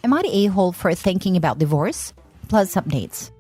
Am I the a-hole for thinking about divorce? Plus updates.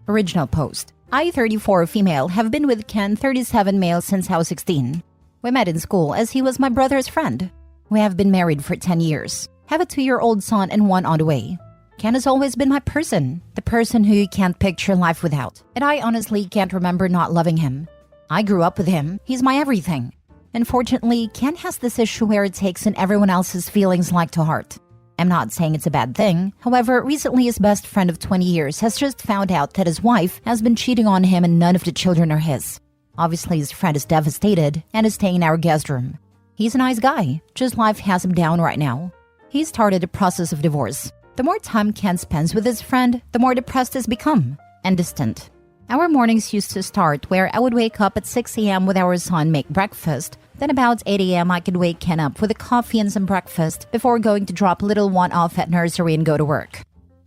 Original post. I, 34 female, have been with Ken, 37 male, since I was 16. We met in school as he was my brother's friend. We have been married for 10 years, have a 2-year-old son and one on the way. Ken has always been my person, the person who you can't picture life without, and I honestly can't remember not loving him. I grew up with him, he's my everything. Unfortunately, Ken has this issue where it takes in everyone else's feelings like to heart. I'm not saying it's a bad thing. However, recently his best friend of 20 years has just found out that his wife has been cheating on him and none of the children are his. Obviously, his friend is devastated and is staying in our guest room. He's a nice guy, just life has him down right now. He started a process of divorce. The more time Ken spends with his friend, the more depressed he's become and distant. Our mornings used to start where I would wake up at 6 a.m. with our son, make breakfast. Then about 8 a.m. I could wake Ken up with a coffee and some breakfast before going to drop little one off at nursery and go to work.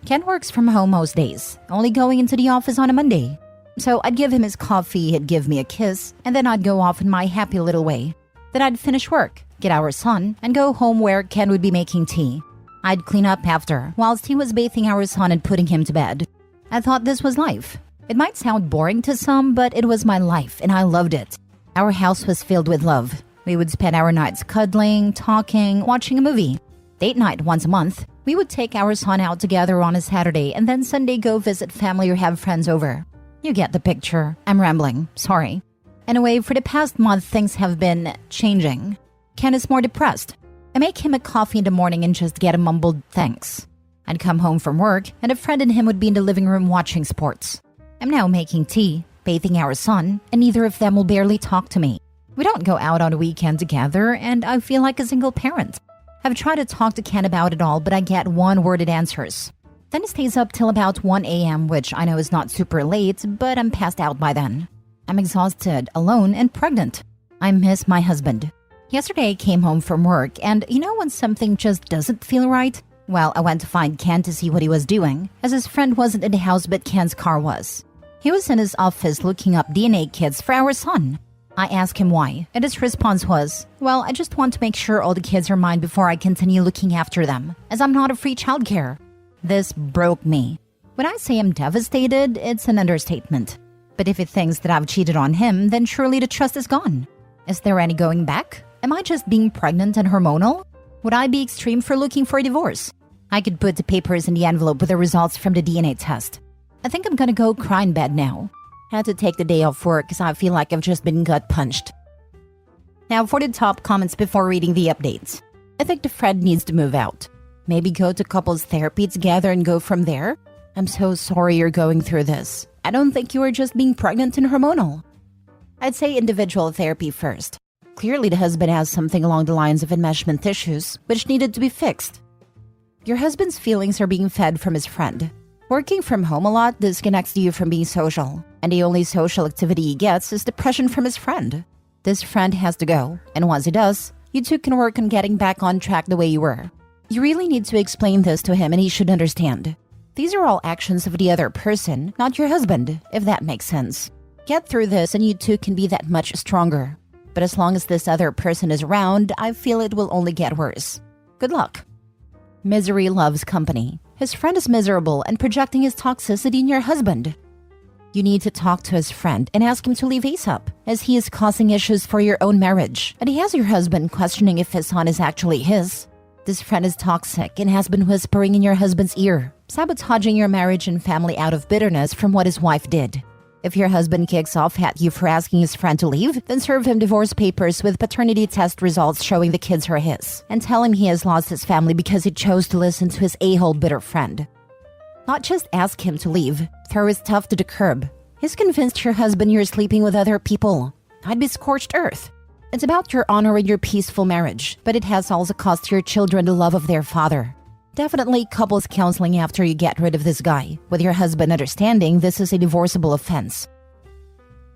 Ken works from home most days, only going into the office on a Monday. So I'd give him his coffee, he'd give me a kiss, and then I'd go off in my happy little way. Then I'd finish work, get our son, and go home where Ken would be making tea. I'd clean up after, whilst he was bathing our son and putting him to bed. I thought this was life. It might sound boring to some, but it was my life, and I loved it. Our house was filled with love. We would spend our nights cuddling, talking, watching a movie. Date night once a month. We would take our son out together on a Saturday and then Sunday go visit family or have friends over. You get the picture. I'm rambling. Sorry. Anyway, for the past month, things have been changing. Ken is more depressed. I make him a coffee in the morning and just get a mumbled thanks. I'd come home from work and a friend and him would be in the living room watching sports. I'm now making tea, bathing our son, and neither of them will barely talk to me. We don't go out on a weekend together, and I feel like a single parent. I've tried to talk to Ken about it all, but I get one-worded answers. Then he stays up till about 1 a.m., which I know is not super late, but I'm passed out by then. I'm exhausted, alone, and pregnant. I miss my husband. Yesterday I came home from work, and you know when something just doesn't feel right? Well, I went to find Ken to see what he was doing, as his friend wasn't in the house but Ken's car was. He was in his office looking up DNA kits for our son. I asked him why, and his response was, well, I just want to make sure all the kids are mine before I continue looking after them, as I'm not a free childcare. This broke me. When I say I'm devastated, it's an understatement. But if he thinks that I've cheated on him, then surely the trust is gone. Is there any going back? Am I just being pregnant and hormonal? Would I be extreme for looking for a divorce? I could put the papers in the envelope with the results from the DNA test. I think I'm gonna go cry in bed now. Had to take the day off work because I feel like I've just been gut punched. Now for the top comments before reading the updates. I think the friend needs to move out. Maybe go to couples therapy together and go from there. I'm so sorry you're going through this. I don't think you are just being pregnant and hormonal. I'd say individual therapy first. Clearly the husband has something along the lines of enmeshment issues, which needed to be fixed. Your husband's feelings are being fed from his friend. Working from home a lot disconnects you from being social, and the only social activity he gets is depression from his friend. This friend has to go, and once he does, you two can work on getting back on track the way you were. You really need to explain this to him and he should understand. These are all actions of the other person, not your husband, if that makes sense. Get through this and you two can be that much stronger. But as long as this other person is around, I feel it will only get worse. Good luck. Misery loves company. His friend is miserable and projecting his toxicity in your husband. You need to talk to his friend and ask him to leave ASAP, as he is causing issues for your own marriage, and he has your husband questioning if his son is actually his. This friend is toxic and has been whispering in your husband's ear, sabotaging your marriage and family out of bitterness from what his wife did. If your husband kicks off at you for asking his friend to leave, then serve him divorce papers with paternity test results showing the kids are his, and tell him he has lost his family because he chose to listen to his a-hole bitter friend. Not just ask him to leave, throw his stuff to the curb. He's convinced your husband you're sleeping with other people. I'd be scorched earth. It's about your honor and your peaceful marriage, but it has also cost your children the love of their father. Definitely couples counseling after you get rid of this guy, with your husband understanding this is a divorceable offense.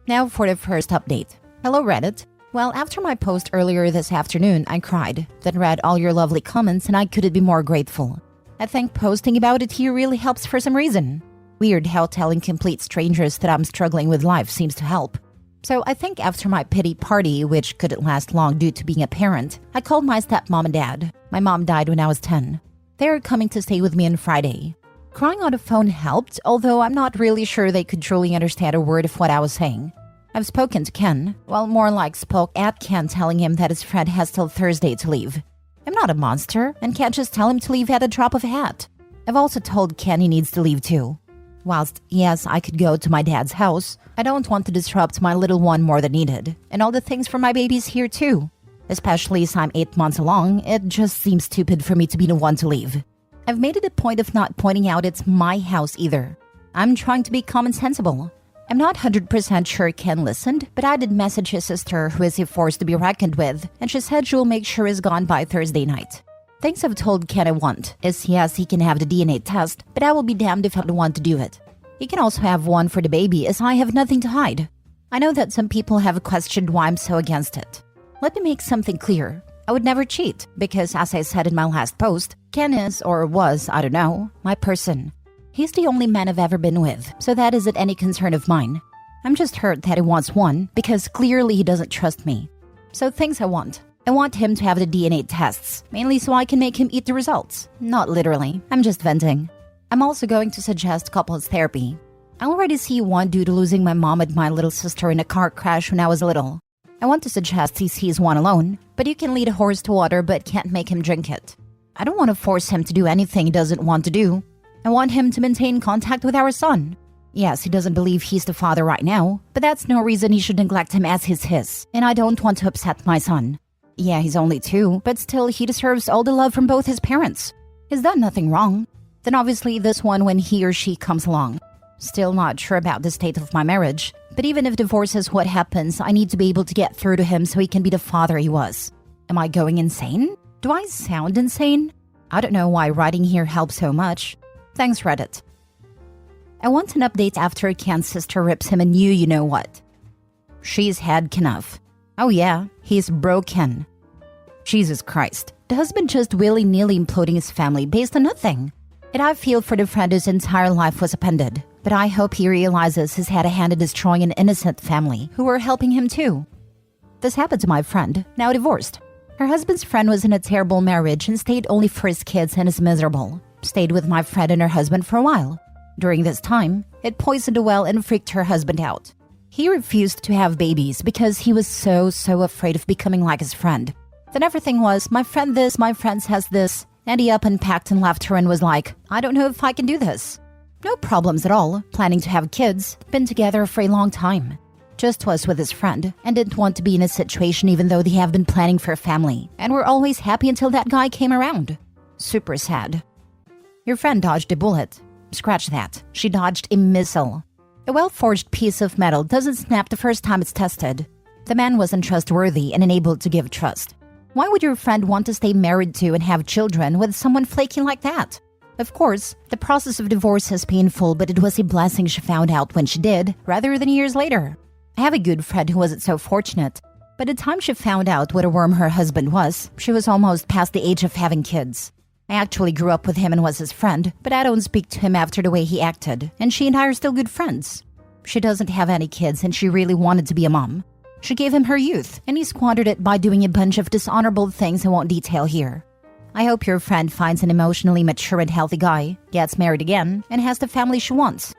Now for the first update. Hello Reddit. Well, after my post earlier this afternoon, I cried, then read all your lovely comments and I couldn't be more grateful. I think posting about it here really helps for some reason. Weird how telling complete strangers that I'm struggling with life seems to help. So I think after my pity party, which couldn't last long due to being a parent, I called my stepmom and dad. My mom died when I was 10. They are coming to stay with me on Friday. Crying on the phone helped, although I'm not really sure they could truly understand a word of what I was saying. I've spoken to Ken, well, more like spoke at Ken, telling him that his friend has till Thursday to leave. I'm not a monster and can't just tell him to leave at a drop of a hat. I've also told Ken he needs to leave too. Whilst, yes, I could go to my dad's house, I don't want to disrupt my little one more than needed, and all the things for my babies here too. Especially as I'm 8 months along, it just seems stupid for me to be the one to leave. I've made it a point of not pointing out it's my house either. I'm trying to be common sensible. I'm not 100% sure Ken listened, but I did message his sister, who is a force to be reckoned with, and she said she'll make sure he's gone by Thursday night. Things I've told Ken I want is yes, he can have the DNA test, but I will be damned if I don't want to do it. He can also have one for the baby, as I have nothing to hide. I know that some people have questioned why I'm so against it. Let me make something clear. I would never cheat, because as I said in my last post, Ken is, or was, I don't know, my person. He's the only man I've ever been with, so that isn't any concern of mine. I'm just hurt that he wants one, because clearly he doesn't trust me. So things I want him to have the DNA tests, mainly so I can make him eat the results. Not literally, I'm just venting. I'm also going to suggest couples therapy. I already see one due to losing my mom and my little sister in a car crash when I was little. I want to suggest he sees one alone, but you can lead a horse to water but can't make him drink it. I don't want to force him to do anything he doesn't want to do. I want him to maintain contact with our son. Yes, he doesn't believe he's the father right now, but that's no reason he should neglect him as his, and I don't want to upset my son. Yeah, he's only 2, but still he deserves all the love from both his parents. He's done nothing wrong. Then obviously this one when he or she comes along. Still not sure about the state of my marriage, but even if divorce is what happens, I need to be able to get through to him so he can be the father he was. Am I going insane? Do I sound insane? I don't know why writing here helps so much. Thanks, Reddit. I want an update after Ken's sister rips him a new you-know-what. She's had enough. Oh yeah, he's broken. Jesus Christ, the husband just willy-nilly imploding his family based on nothing. And I feel for the friend whose entire life was upended, but I hope he realizes he's had a hand in destroying an innocent family who were helping him too. This happened to my friend, now divorced. Her husband's friend was in a terrible marriage and stayed only for his kids and is miserable. Stayed with my friend and her husband for a while. During this time, it poisoned a well and freaked her husband out. He refused to have babies because he was so afraid of becoming like his friend. Then everything was, my friend this, my friend says this, and he up and packed and left her and was like, I don't know if I can do this. No problems at all, planning to have kids, been together for a long time. Just was with his friend, and didn't want to be in a situation even though they have been planning for a family, and were always happy until that guy came around. Super sad. Your friend dodged a bullet. Scratch that, she dodged a missile. A well-forged piece of metal doesn't snap the first time it's tested. The man wasn't trustworthy and unable to give trust. Why would your friend want to stay married to and have children with someone flaky like that? Of course, the process of divorce is painful, but it was a blessing she found out when she did, rather than years later. I have a good friend who wasn't so fortunate. By the time she found out what a worm her husband was, she was almost past the age of having kids. I actually grew up with him and was his friend, but I don't speak to him after the way he acted, and she and I are still good friends. She doesn't have any kids and she really wanted to be a mom. She gave him her youth, and he squandered it by doing a bunch of dishonorable things I won't detail here. I hope your friend finds an emotionally mature and healthy guy, gets married again, and has the family she wants.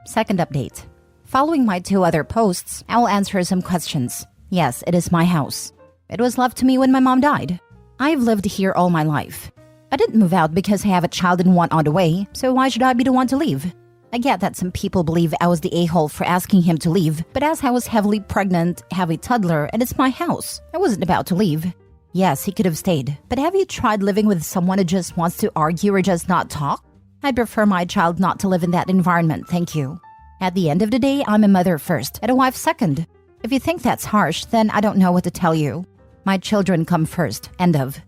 Second update. Following my 2 other posts, I will answer some questions. Yes, it is my house. It was left to me when my mom died. I've lived here all my life. I didn't move out because I have a child and one on the way, so why should I be the one to leave? I get that some people believe I was the a-hole for asking him to leave, but as I was heavily pregnant, have a toddler, and it's my house, I wasn't about to leave. Yes, he could have stayed, but have you tried living with someone who just wants to argue or just not talk? I'd prefer my child not to live in that environment, thank you. At the end of the day, I'm a mother first, and a wife second. If you think that's harsh, then I don't know what to tell you. My children come first, end of.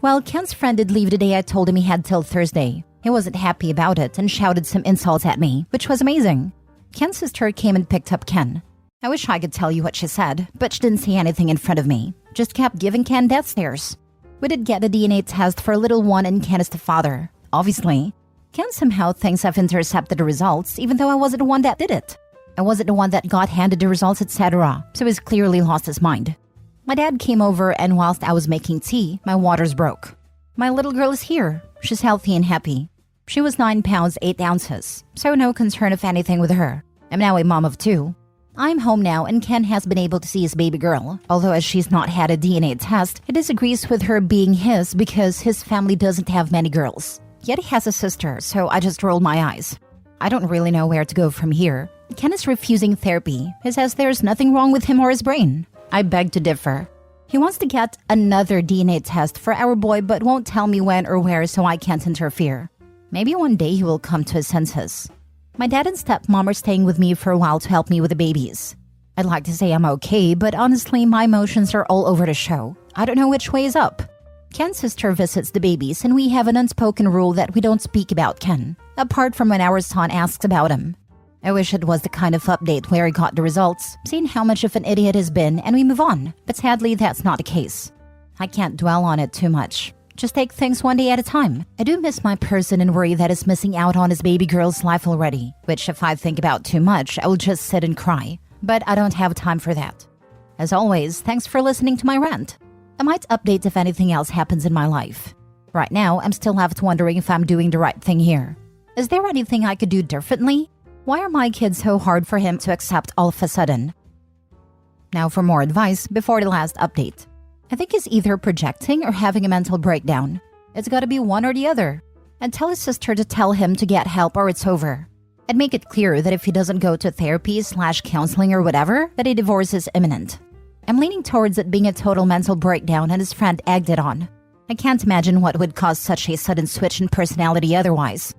Well, Ken's friend did leave the day I told him he had till Thursday. He wasn't happy about it and shouted some insults at me, which was amazing. Ken's sister came and picked up Ken. I wish I could tell you what she said, but she didn't say anything in front of me. Just kept giving Ken death stares. We did get a DNA test for little one and Ken is the father, obviously. Ken somehow thinks I've intercepted the results even though I wasn't the one that did it. I wasn't the one that got handed the results, etc., so he's clearly lost his mind. My dad came over, and whilst I was making tea, my waters broke. My little girl is here. She's healthy and happy. She was 9 pounds 8 ounces, so no concern of anything with her. I'm now a mom of 2. I'm home now, and Ken has been able to see his baby girl, although as she's not had a DNA test, he disagrees with her being his because his family doesn't have many girls. Yet he has a sister, so I just rolled my eyes. I don't really know where to go from here. Ken is refusing therapy. He says there's nothing wrong with him or his brain. I beg to differ. He wants to get another DNA test for our boy but won't tell me when or where, so I can't interfere. Maybe one day he will come to his senses. My dad and stepmom are staying with me for a while to help me with the babies. I'd like to say I'm okay, but honestly, my emotions are all over the show. I don't know which way is up. Ken's sister visits the babies, and we have an unspoken rule that we don't speak about Ken, apart from when our son asks about him. I wish it was the kind of update where he got the results, seen how much of an idiot he's been, and we move on. But sadly, that's not the case. I can't dwell on it too much. Just take things one day at a time. I do miss my person and worry that he's missing out on his baby girl's life already, which if I think about too much, I will just sit and cry. But I don't have time for that. As always, thanks for listening to my rant. I might update if anything else happens in my life. Right now, I'm still left wondering if I'm doing the right thing here. Is there anything I could do differently? Why are my kids so hard for him to accept all of a sudden? Now for more advice before the last update. I think he's either projecting or having a mental breakdown. It's gotta be one or the other. And tell his sister to tell him to get help or it's over. And make it clear that if he doesn't go to therapy/counseling or whatever, that a divorce is imminent. I'm leaning towards it being a total mental breakdown and his friend egged it on. I can't imagine what would cause such a sudden switch in personality otherwise.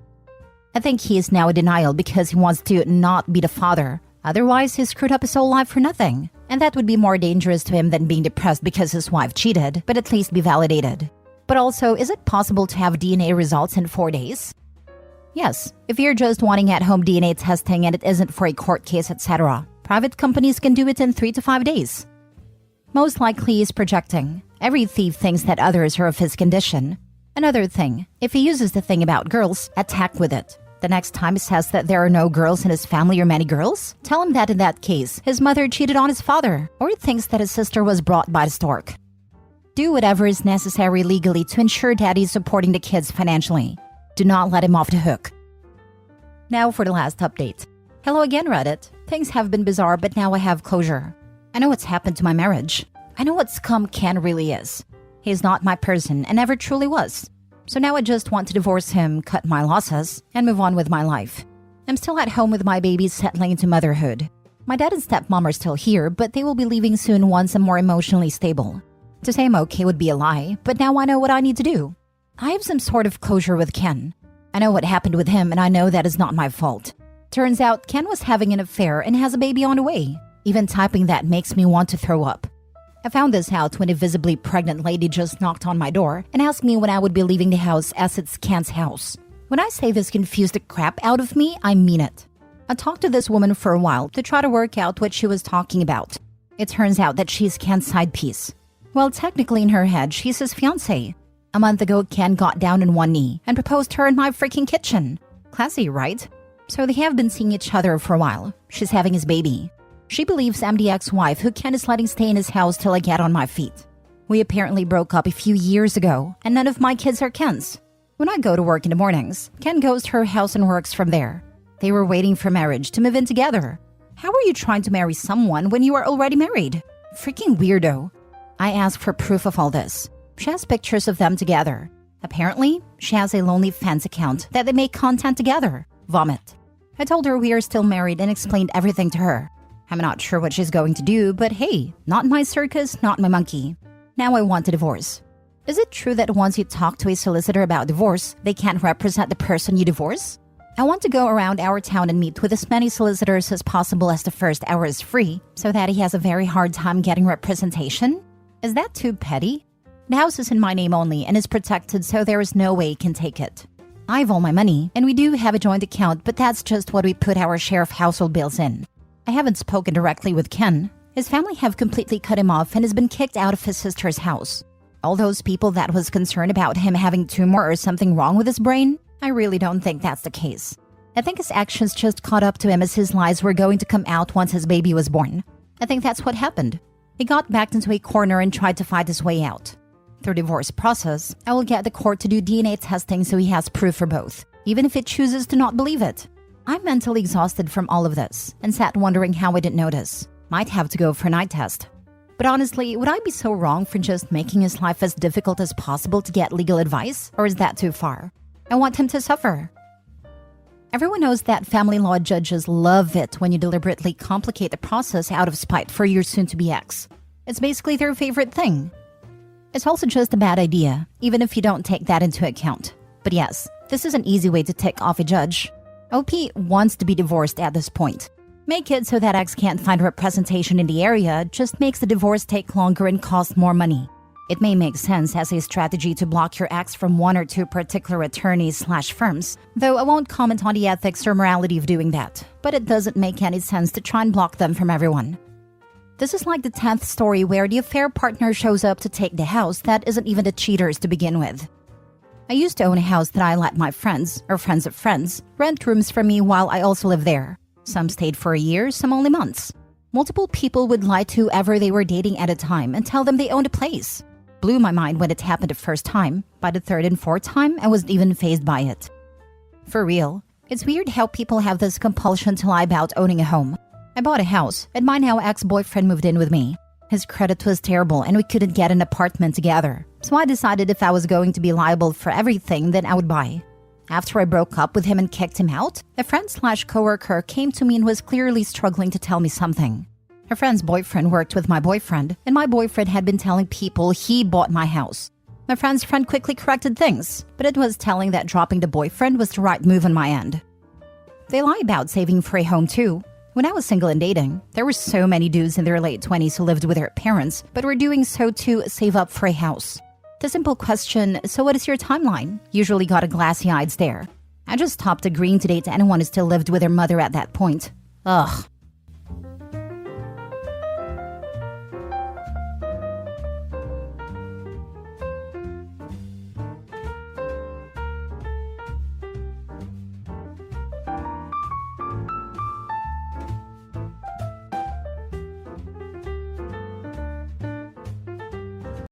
I think he is now in denial because he wants to not be the father. Otherwise, he screwed up his whole life for nothing. And that would be more dangerous to him than being depressed because his wife cheated, but at least be validated. But also, is it possible to have DNA results in 4 days? Yes, if you're just wanting at-home DNA testing and it isn't for a court case, etc., private companies can do it in 3 to 5 days. Most likely he's projecting. Every thief thinks that others are of his condition. Another thing, if he uses the thing about girls, attack with it. The next time he says that there are no girls in his family or many girls, tell him that in that case, his mother cheated on his father, or he thinks that his sister was brought by the stork. Do whatever is necessary legally to ensure daddy's supporting the kids financially. Do not let him off the hook. Now for the last update. Hello again, Reddit. Things have been bizarre, but now I have closure. I know what's happened to my marriage. I know what scum Ken really is. He's not my person and never truly was. So now I just want to divorce him, cut my losses, and move on with my life. I'm still at home with my babies settling into motherhood. My dad and stepmom are still here, but they will be leaving soon once I'm more emotionally stable. To say I'm okay would be a lie, but now I know what I need to do. I have some sort of closure with Ken. I know what happened with him, and I know that is not my fault. Turns out Ken was having an affair and has a baby on the way. Even typing that makes me want to throw up. I found this out when a visibly pregnant lady just knocked on my door and asked me when I would be leaving the house as it's Ken's house. When I say this confused the crap out of me, I mean it. I talked to this woman for a while to try to work out what she was talking about. It turns out that she's Ken's side piece. Well, technically in her head, she's his fiancé. A month ago, Ken got down on one knee and proposed her in my freaking kitchen. Classy, right? So they have been seeing each other for a while. She's having his baby. She believes I'm the ex-wife who Ken is letting stay in his house till I get on my feet. We apparently broke up a few years ago, and none of my kids are Ken's. When I go to work in the mornings, Ken goes to her house and works from there. They were waiting for marriage to move in together. How are you trying to marry someone when you are already married? Freaking weirdo. I asked for proof of all this. She has pictures of them together. Apparently, she has a OnlyFans account that they make content together. Vomit. I told her we are still married and explained everything to her. I'm not sure what she's going to do, but hey, not my circus, not my monkey. Now I want a divorce. Is it true that once you talk to a solicitor about divorce, they can't represent the person you divorce? I want to go around our town and meet with as many solicitors as possible as the first hour is free, so that he has a very hard time getting representation? Is that too petty? The house is in my name only and is protected, so there is no way he can take it. I have all my money, and we do have a joint account, but that's just what we put our share of household bills in. I haven't spoken directly with Ken. His family have completely cut him off and has been kicked out of his sister's house. All those people that was concerned about him having tumor or something wrong with his brain, I really don't think that's the case. I think his actions just caught up to him as his lies were going to come out once his baby was born. I think that's what happened. He got backed into a corner and tried to fight his way out. Through divorce process, I will get the court to do DNA testing so he has proof for both, even if it chooses to not believe it. I'm mentally exhausted from all of this and sat wondering how I didn't notice. Might have to go for an eye test. But honestly, would I be so wrong for just making his life as difficult as possible to get legal advice? Or is that too far? I want him to suffer. Everyone knows that family law judges love it when you deliberately complicate the process out of spite for your soon-to-be ex. It's basically their favorite thing. It's also just a bad idea, even if you don't take that into account. But yes, this is an easy way to tick off a judge. OP wants to be divorced at this point. Make it so that ex can't find representation in the area just makes the divorce take longer and cost more money. It may make sense as a strategy to block your ex from one or two particular attorneys/firms, though I won't comment on the ethics or morality of doing that, but it doesn't make any sense to try and block them from everyone. This is like the 10th story where the affair partner shows up to take the house that isn't even the cheaters to begin with. I used to own a house that I let my friends, or friends of friends, rent rooms from me while I also lived there. Some stayed for a year, some only months. Multiple people would lie to whoever they were dating at a time and tell them they owned a place. Blew my mind when it happened the first time. By the third and fourth time, I wasn't even fazed by it. For real, it's weird how people have this compulsion to lie about owning a home. I bought a house, and my now ex-boyfriend moved in with me. His credit was terrible and we couldn't get an apartment together. So I decided if I was going to be liable for everything, then I would buy. After I broke up with him and kicked him out, a friend/coworker came to me and was clearly struggling to tell me something. Her friend's boyfriend worked with my boyfriend, and my boyfriend had been telling people he bought my house. My friend's friend quickly corrected things, but it was telling that dropping the boyfriend was the right move on my end. They lie about saving for a home too. When I was single and dating, there were so many dudes in their late 20s who lived with their parents, but were doing so to save up for a house. The simple question, so what is your timeline? Usually got a glassy-eyed stare. I just stopped agreeing to date anyone who still lived with their mother at that point. Ugh.